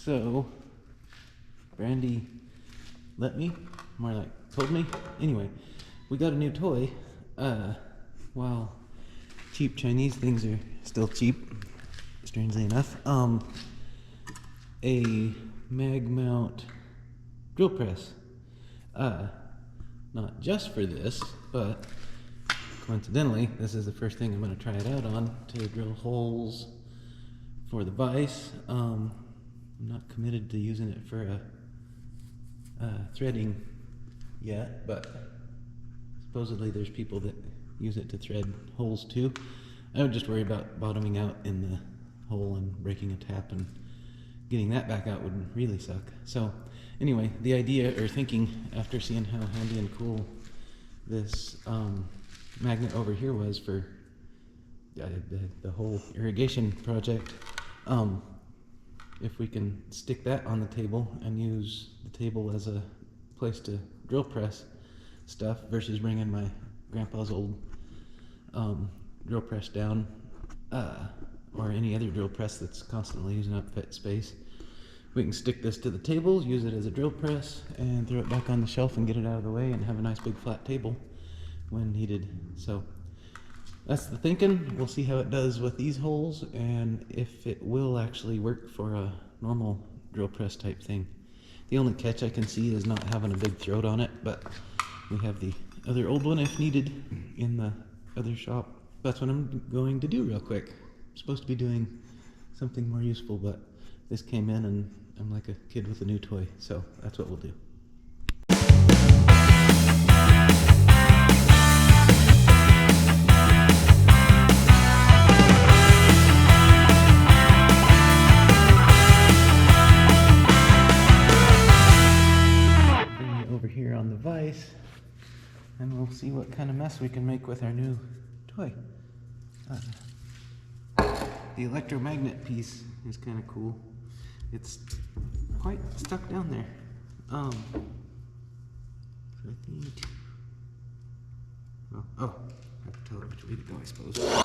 So, Brandy let me, more like told me. Anyway, we got a new toy. While cheap Chinese things are still cheap, strangely enough. A mag mount drill press. Not just for this, but coincidentally, this is the first thing I'm going to try it out on to drill holes for the vise. I'm not committed to using it for threading yet, but supposedly there's people that use it to thread holes too. I would just worry about bottoming out in the hole and breaking a tap, and getting that back out would really suck. So anyway, the idea or thinking after seeing how handy and cool this magnet over here was for the whole irrigation project, if we can stick that on the table and use the table as a place to drill press stuff versus bringing my grandpa's old drill press down, or any other drill press that's constantly using up space. We can stick this to the table, use it as a drill press, and throw it back on the shelf and get it out of the way and have a nice big flat table when needed. So that's the thinking. We'll see how it does with these holes and if it will actually work for a normal drill press type thing. The only catch I can see is not having a big throat on it, but we have the other old one if needed in the other shop. That's what I'm going to do real quick. I'm supposed to be doing something more useful, but this came in and I'm like a kid with a new toy, so that's what we'll do. Bring it over here on the vise, and we'll see what kind of mess we can make with our new toy. The electromagnet piece is kind of cool. It's quite stuck down there. So I think, I have to tell it which way to go, I suppose.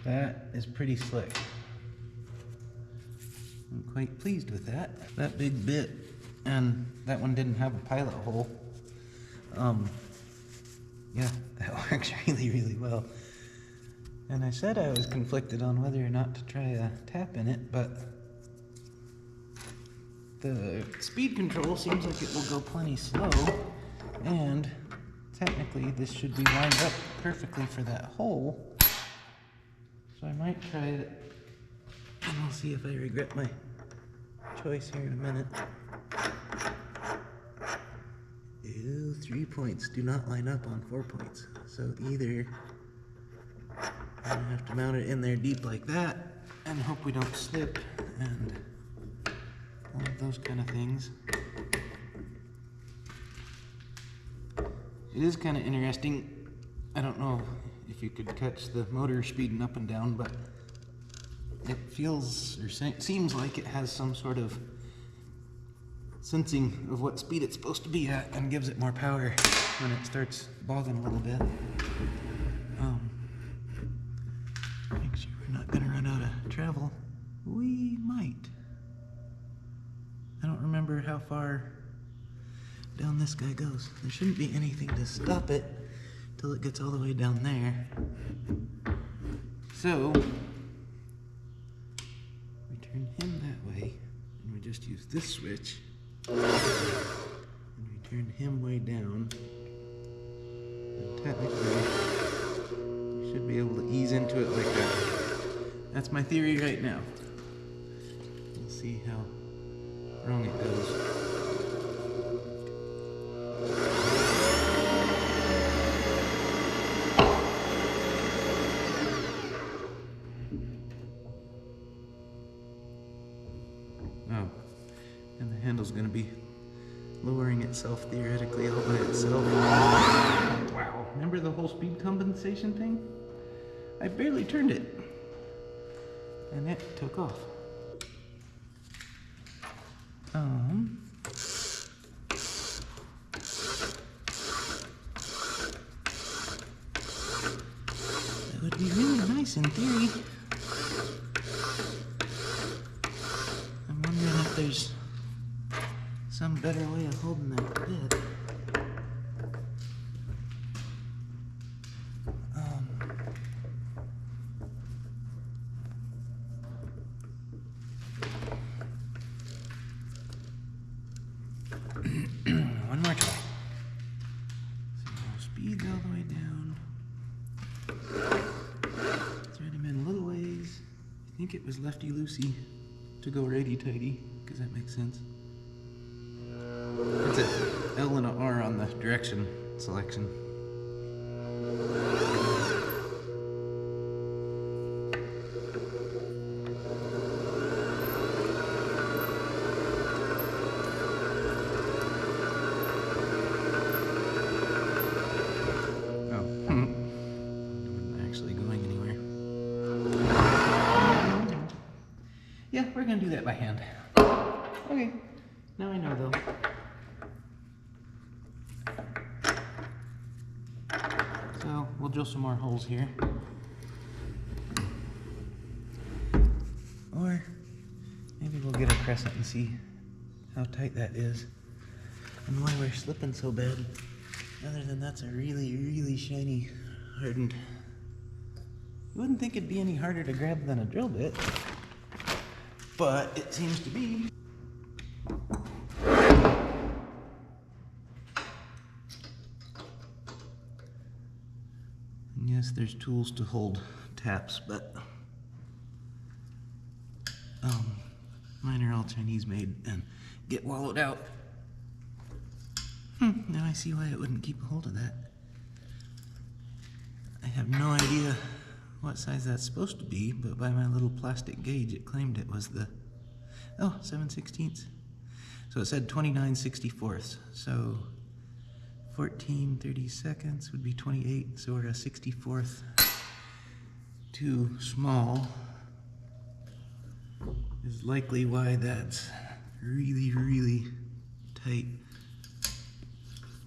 That is pretty slick. I'm quite pleased with that. That big bit, and that one didn't have a pilot hole. Yeah, that works really, really well. And I said I was conflicted on whether or not to try a tap in it, but the speed control seems like it will go plenty slow, and technically this should be lined up perfectly for that hole. So I might try it, and we'll see if I regret my choice here in a minute. Ew, 3 points do not line up on 4 points. So either I'm gonna have to mount it in there deep like that and hope we don't slip and all of those kind of things. It is kind of interesting. I don't know if you could catch the motor speeding up and down, but it feels or seems like it has some sort of sensing of what speed it's supposed to be at and gives it more power when it starts bogging a little bit. Make sure we're not gonna run out of travel. We might. I don't remember how far down this guy goes. There shouldn't be anything to stop it till it gets all the way down there. So we turn him that way and we just use this switch. And we turn him way down. And technically, we should be able to ease into it like that. That's my theory right now. We'll see how wrong it goes. Oh, and the handle's gonna be lowering itself theoretically all by itself. Wow, remember the whole speed compensation thing? I barely turned it, and it took off. That would be really nice in theory. I'm wondering if there's some better way of holding that bit. One more try. So speed all the way down. Thread him in a little ways. I think it was lefty-loosey to go righty-tighty, because that makes sense. It's an L and an R on the direction selection. Yeah, we're gonna do that by hand. Okay, now I know though. So we'll drill some more holes here. Or maybe we'll get a crescent and see how tight that is and why we're slipping so bad. Other than that's a really, really shiny, hardened. You wouldn't think it'd be any harder to grab than a drill bit, but it seems to be. And yes, there's tools to hold taps, but mine are all Chinese made and get wallowed out. Now I see why it wouldn't keep a hold of that. I have no idea what size that's supposed to be, but by my little plastic gauge it claimed it was the 7/16. So it said 29/64, so 14 32nds would be 28, so we're a 64th too small is likely why that's really, really tight,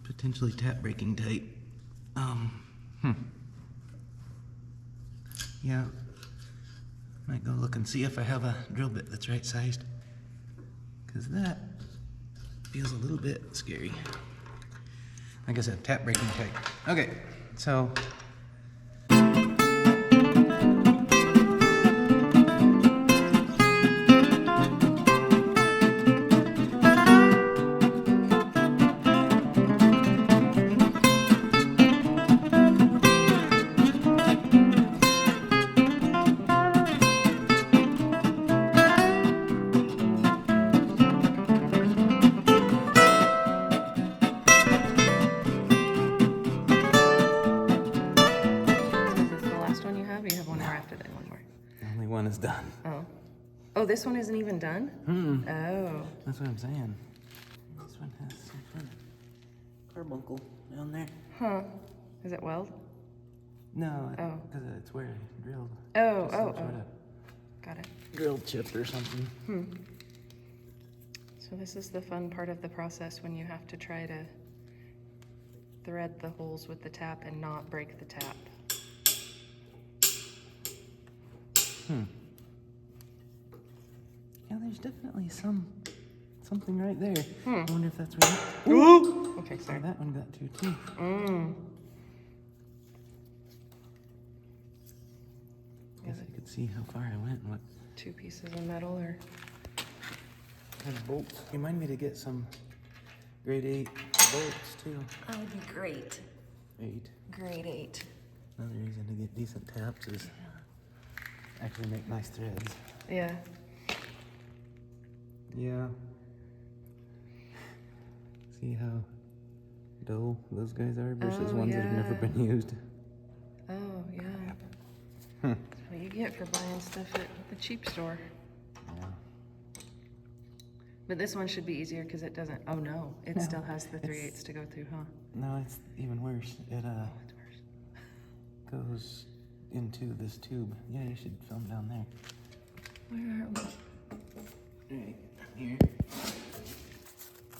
potentially tap breaking tight. Yeah, might go look and see if I have a drill bit that's right sized, because that feels a little bit scary. Like I said, tap breaking tight. Okay, so one more. Only one is done. Oh. Oh, this one isn't even done? Oh. That's what I'm saying. This one has some fun. Carbuncle down there. Huh. Is it weld? No, Oh. because it's where I drilled. Oh, Just oh, some oh. sort of Got it. drilled chip or something. So this is the fun part of the process when you have to try to thread the holes with the tap and not break the tap. Yeah, there's definitely something right there. I wonder if that's right. Ooh! Okay, Oh, sorry. that one got two too. Guess I could see how far I went and what 2 pieces of metal or... kind of bolts. Remind me to get some grade 8 bolts too. That would be great. 8. Grade 8. Another reason to get decent taps is actually make nice threads. Yeah. Yeah. See how dull those guys are versus ones that have never been used. Oh, yeah. Hmm. That's what you get for buying stuff at the cheap store. Yeah. But this one should be easier because it doesn't... Oh, no. It No, still has the it's- 3/8 to go through, huh? No, it's even worse. It It's worse. goes into this tube. Yeah, you should film down there. Where are we? Right here.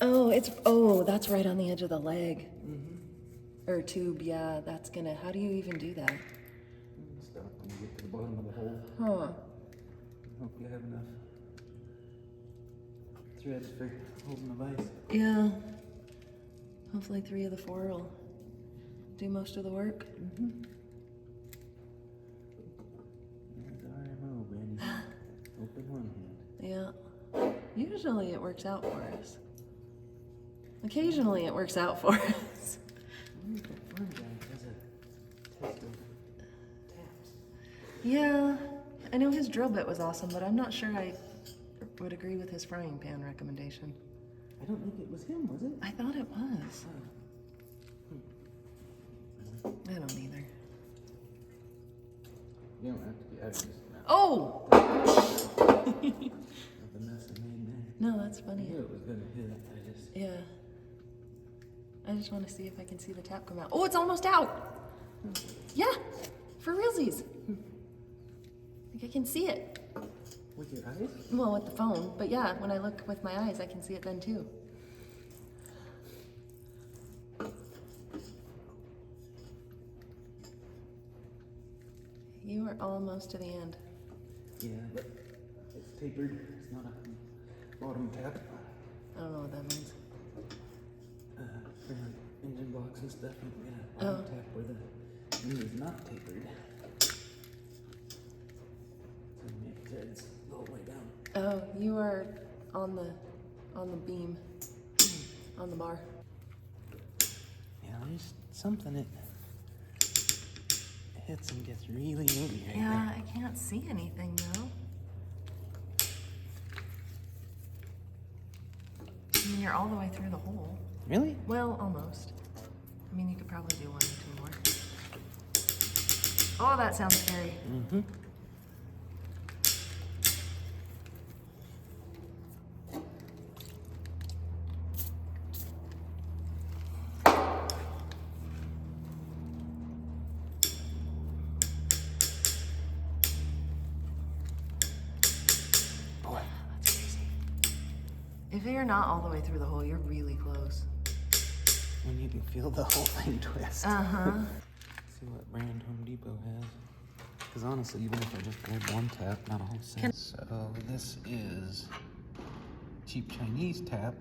Oh, it's... Oh, that's right on the edge of the leg. Or tube, yeah. That's gonna... How do you even do that? Stop when you get to the bottom of the hole. Huh. Hope you have enough threads for holding the vise. Yeah. Hopefully 3 of the 4 will do most of the work. There's RMO, Brandy. Open one hand. Yeah. Usually it works out for us. Occasionally it works out for us. I wonder if that farm guy has a test of taps. Yeah. I know his drill bit was awesome, but I'm not sure I would agree with his frying pan recommendation. I don't think it was him, was it? I thought it was. I don't either. You don't have to be obvious. Oh! Not the mess I made there. No, that's I funny. knew it was gonna hit. I just... Yeah. I just want to see if I can see the tap come out. Oh, it's almost out! Yeah! For realsies. Like I can see it. With your eyes? Well, with the phone, but yeah, when I look with my eyes, I can see it then too. You are almost to the end. Yeah, but it's tapered. It's not a bottom tap. I don't know what that means. For like engine blocks and stuff, you can get a bottom tap where the end is not tapered. So you make threads the whole way down. Oh, you are on the beam, on the bar. Yeah, there's something it hits and gets really moving right Yeah, I can't see anything though. I mean, you're all the way through the hole. there. Really? Well, almost. I mean, you could probably do 1 or 2 more. Oh, that sounds scary. Mm-hmm. Boy. That's crazy. If you're not all the way through the hole, you're really close. When you can feel the whole thing twist. Uh-huh. See what brand Home Depot has. Because honestly, even if I just grab one tap, not a whole set. So this is cheap Chinese tap.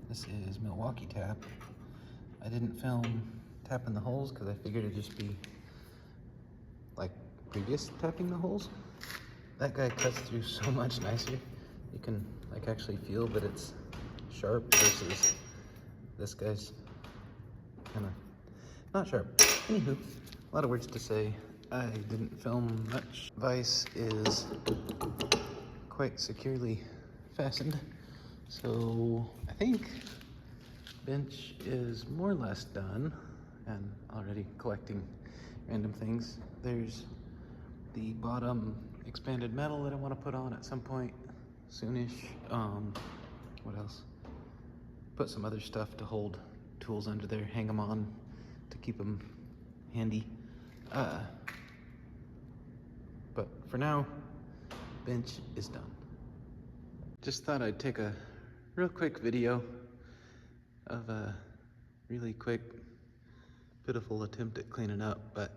This is Milwaukee tap. I didn't film tapping the holes because I figured it'd just be like previous tapping the holes. That guy cuts through so much nicer. You can like actually feel that it's sharp versus this guy's kind of not sharp. Anywho, a lot of words to say. I didn't film much. Vise is quite securely fastened. So I think bench is more or less done and already collecting random things. There's the bottom expanded metal that I want to put on at some point soonish. What else? Put some other stuff to hold tools under there, hang them on to keep them handy. But for now, bench is done. Just thought I'd take a real quick video of a really quick, pitiful attempt at cleaning up, but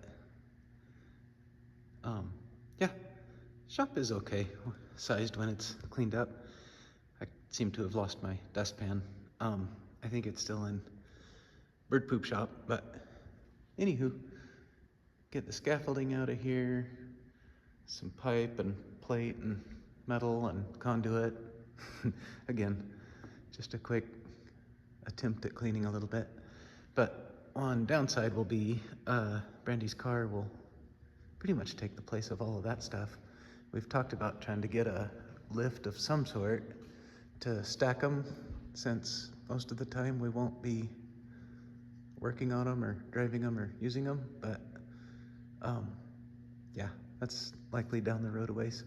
yeah, shop is okay, sized when it's cleaned up. I seem to have lost my dustpan. I think it's still in bird poop shop, but anywho, get the scaffolding out of here, some pipe and plate and metal and conduit. Again, just a quick attempt at cleaning a little bit. But on downside will be Brandy's car will pretty much take the place of all of that stuff. We've talked about trying to get a lift of some sort to stack them, since most of the time we won't be working on them or driving them or using them. But yeah, that's likely down the road a ways.